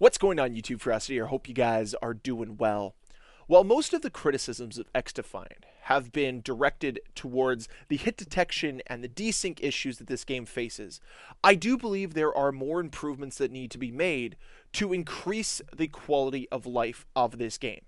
What's going on, YouTube Ferocity? I hope you guys are doing well. While most of the criticisms of XDefiant have been directed towards the hit detection and the desync issues that this game faces, I do believe there are more improvements that need to be made to increase the quality of life of this game.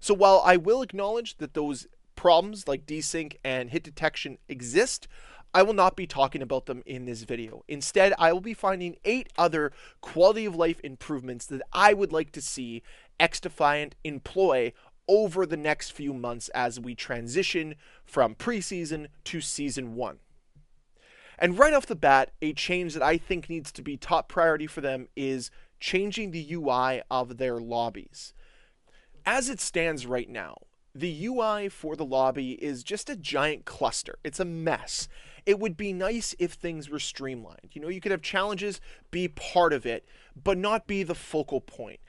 So while I will acknowledge that those problems like desync and hit detection exist, I will not be talking about them in this video. Instead, I will be finding 8 other quality of life improvements that I would like to see XDefiant employ over the next few months as we transition from preseason to season 1. And right off the bat, a change that I think needs to be top priority for them is changing the UI of their lobbies. As it stands right now, the UI for the lobby is just a giant cluster. It's a mess. It would be nice if things were streamlined. You know, you could have challenges be part of it, but not be the focal point.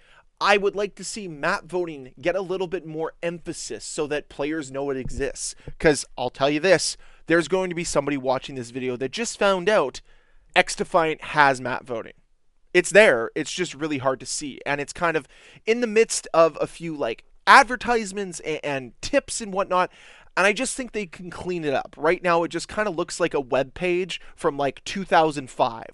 I would like to see map voting get a little bit more emphasis so that players know it exists. Because I'll tell you this, there's going to be somebody watching this video that just found out XDefiant has map voting. It's there, it's just really hard to see. And it's kind of in the midst of a few like advertisements and tips and whatnot, and I just think they can clean it up. Right now it just kind of looks like a web page from like 2005.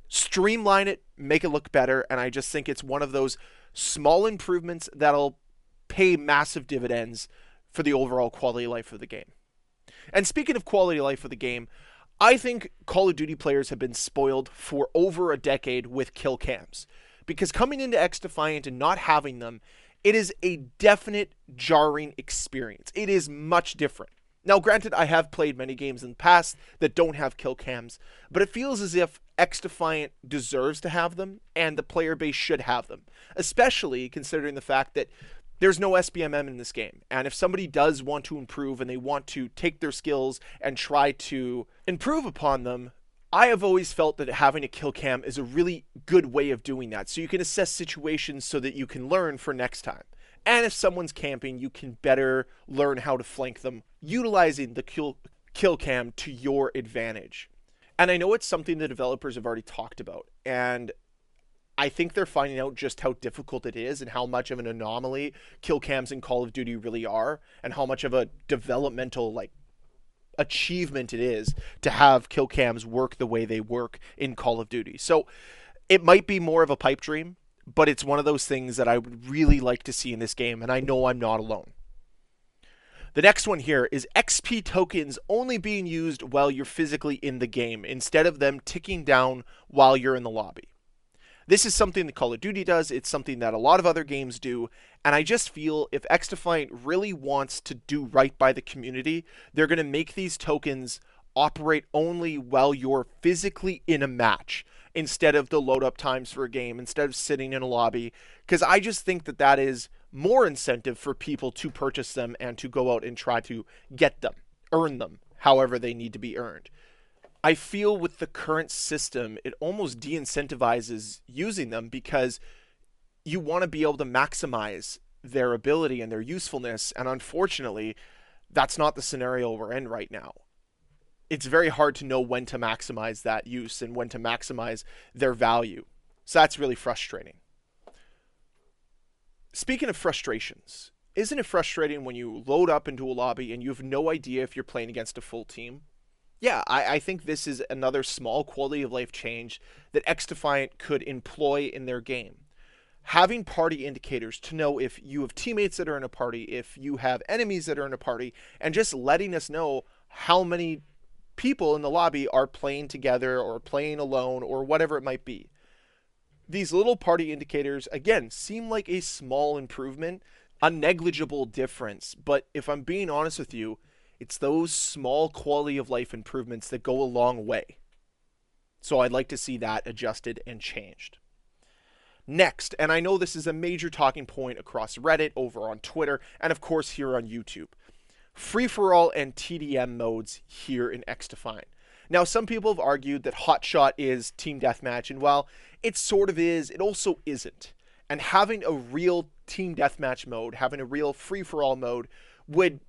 Streamline it, make it look better, and I just think it's one of those small improvements that'll pay massive dividends for the overall quality of life of the game. And speaking of quality of life of the game, I think Call of Duty players have been spoiled for over a decade with Killcams, because coming into XDefiant and not having them, it is a definite jarring experience. It is much different. Now, granted, I have played many games in the past that don't have kill cams, but it feels as if XDefiant deserves to have them, and the player base should have them, especially considering the fact that there's no SBMM in this game. And if somebody does want to improve and they want to take their skills and try to improve upon them, I have always felt that having a kill cam is a really good way of doing that. So you can assess situations so that you can learn for next time. And if someone's camping, you can better learn how to flank them, utilizing the kill cam to your advantage. And I know it's something the developers have already talked about. And I think they're finding out just how difficult it is and how much of an anomaly kill cams in Call of Duty really are, and how much of a developmental achievement it is to have kill cams work the way they work in Call of Duty. So it might be more of a pipe dream, but it's one of those things that I would really like to see in this game, and I know I'm not alone. The next one here is XP tokens only being used while you're physically in the game, instead of them ticking down while you're in the lobby. This is something that Call of Duty does, it's something that a lot of other games do, and I just feel if XDefiant really wants to do right by the community, they're going to make these tokens operate only while you're physically in a match, instead of the load up times for a game, instead of sitting in a lobby, because I just think that that is more incentive for people to purchase them and to go out and try to get them, earn them, however they need to be earned. I feel with the current system, it almost de-incentivizes using them because you want to be able to maximize their ability and their usefulness, and unfortunately, that's not the scenario we're in right now. It's very hard to know when to maximize that use and when to maximize their value. So that's really frustrating. Speaking of frustrations, isn't it frustrating when you load up into a lobby and you have no idea if you're playing against a full team? Yeah, I think this is another small quality of life change that XDefiant could employ in their game. Having party indicators to know if you have teammates that are in a party, if you have enemies that are in a party, and just letting us know how many people in the lobby are playing together or playing alone or whatever it might be. These little party indicators, again, seem like a small improvement, a negligible difference, but if I'm being honest with you, it's those small quality of life improvements that go a long way. So I'd like to see that adjusted and changed. Next, and I know this is a major talking point across Reddit, over on Twitter, and of course here on YouTube. Free-for-all and TDM modes here in XDefiant. Now, some people have argued that Hotshot is Team Deathmatch, and while it sort of is, it also isn't. And having a real Team Deathmatch mode, having a real free-for-all mode, would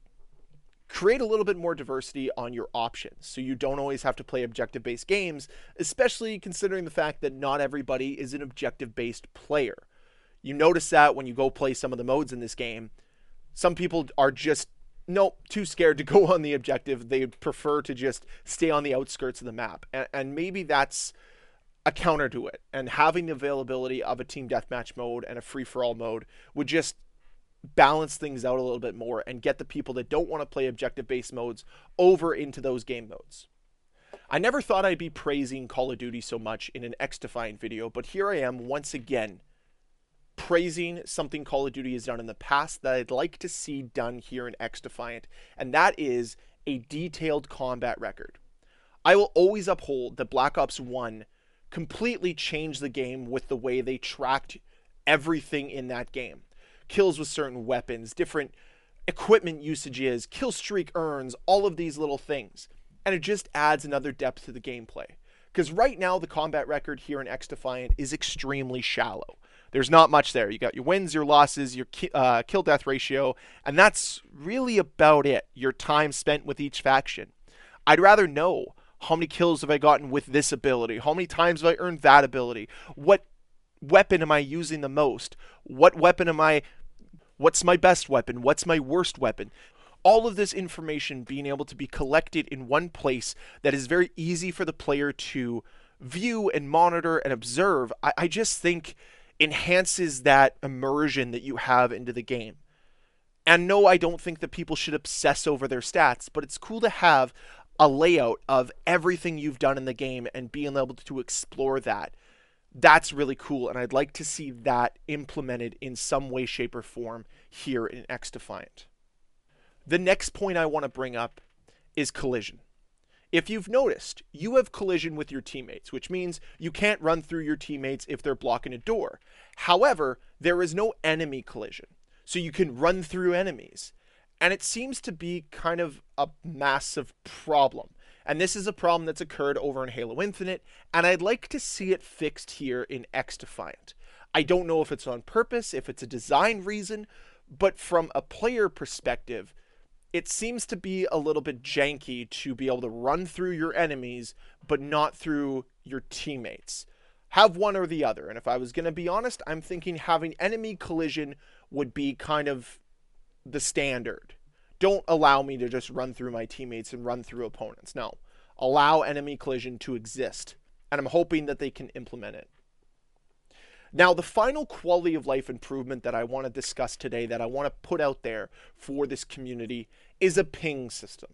create a little bit more diversity on your options, so you don't always have to play objective-based games, especially considering the fact that not everybody is an objective-based player. You notice that when you go play some of the modes in this game, some people are just, nope, too scared to go on the objective. They prefer to just stay on the outskirts of the map. And maybe that's a counter to it. And having the availability of a team deathmatch mode and a free-for-all mode would just balance things out a little bit more and get the people that don't want to play objective-based modes over into those game modes. I never thought I'd be praising Call of Duty so much in an XDefiant video, but here I am once again praising something Call of Duty has done in the past that I'd like to see done here in XDefiant, and that is a detailed combat record. I will always uphold that Black Ops 1 completely changed the game with the way they tracked everything in that game. Kills with certain weapons, different equipment usages, kill streak earns, all of these little things. And it just adds another depth to the gameplay. Because right now, the combat record here in XDefiant is extremely shallow. There's not much there. You got your wins, your losses, your kill-death ratio, and that's really about it. Your time spent with each faction. I'd rather know how many kills have I gotten with this ability, how many times have I earned that ability, what weapon am I using the most, what's my best weapon, what's my worst weapon. All of this information being able to be collected in one place that is very easy for the player to view and monitor and observe, I just think enhances that immersion that you have into the game. And no, I don't think that people should obsess over their stats, but it's cool to have a layout of everything you've done in the game and being able to explore that. That's really cool, and I'd like to see that implemented in some way, shape, or form here in XDefiant. The next point I want to bring up is collision. If you've noticed, you have collision with your teammates, which means you can't run through your teammates if they're blocking a door. However, there is no enemy collision, so you can run through enemies. And it seems to be kind of a massive problem. And this is a problem that's occurred over in Halo Infinite, and I'd like to see it fixed here in XDefiant. I don't know if it's on purpose, if it's a design reason, but from a player perspective, it seems to be a little bit janky to be able to run through your enemies, but not through your teammates. Have one or the other. And if I was going to be honest, I'm thinking having enemy collision would be kind of the standard. Don't allow me to just run through my teammates and run through opponents. No. Allow enemy collision to exist. And I'm hoping that they can implement it. Now, the final quality of life improvement that I want to discuss today, that I want to put out there for this community, is a ping system.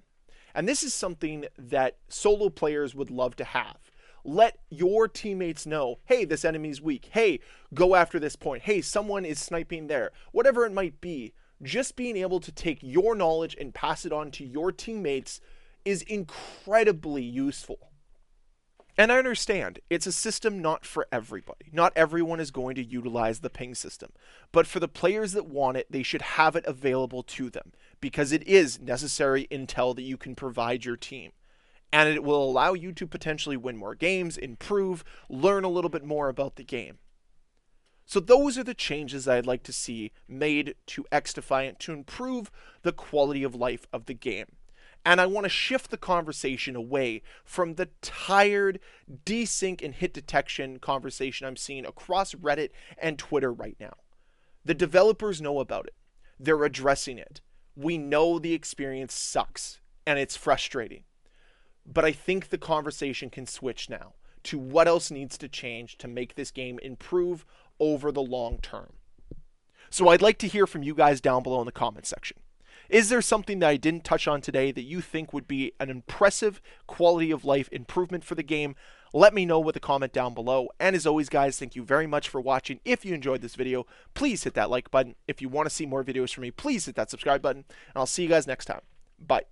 And this is something that solo players would love to have. Let your teammates know, hey, this enemy's weak. Hey, go after this point. Hey, someone is sniping there. Whatever it might be, just being able to take your knowledge and pass it on to your teammates is incredibly useful. And I understand, it's a system not for everybody. Not everyone is going to utilize the ping system. But for the players that want it, they should have it available to them, because it is necessary intel that you can provide your team. And it will allow you to potentially win more games, improve, learn a little bit more about the game. So those are the changes I'd like to see made to XDefiant to improve the quality of life of the game. And I want to shift the conversation away from the tired desync and hit detection conversation I'm seeing across Reddit and Twitter right now. The developers know about it. They're addressing it. We know the experience sucks and it's frustrating. But I think the conversation can switch now to what else needs to change to make this game improve over the long term. So I'd like to hear from you guys down below in the comment section. Is there something that I didn't touch on today that you think would be an impressive quality of life improvement for the game? Let me know with a comment down below. And as always, guys, thank you very much for watching. If you enjoyed this video, please hit that like button. If you want to see more videos from me, please hit that subscribe button. And I'll see you guys next time. Bye.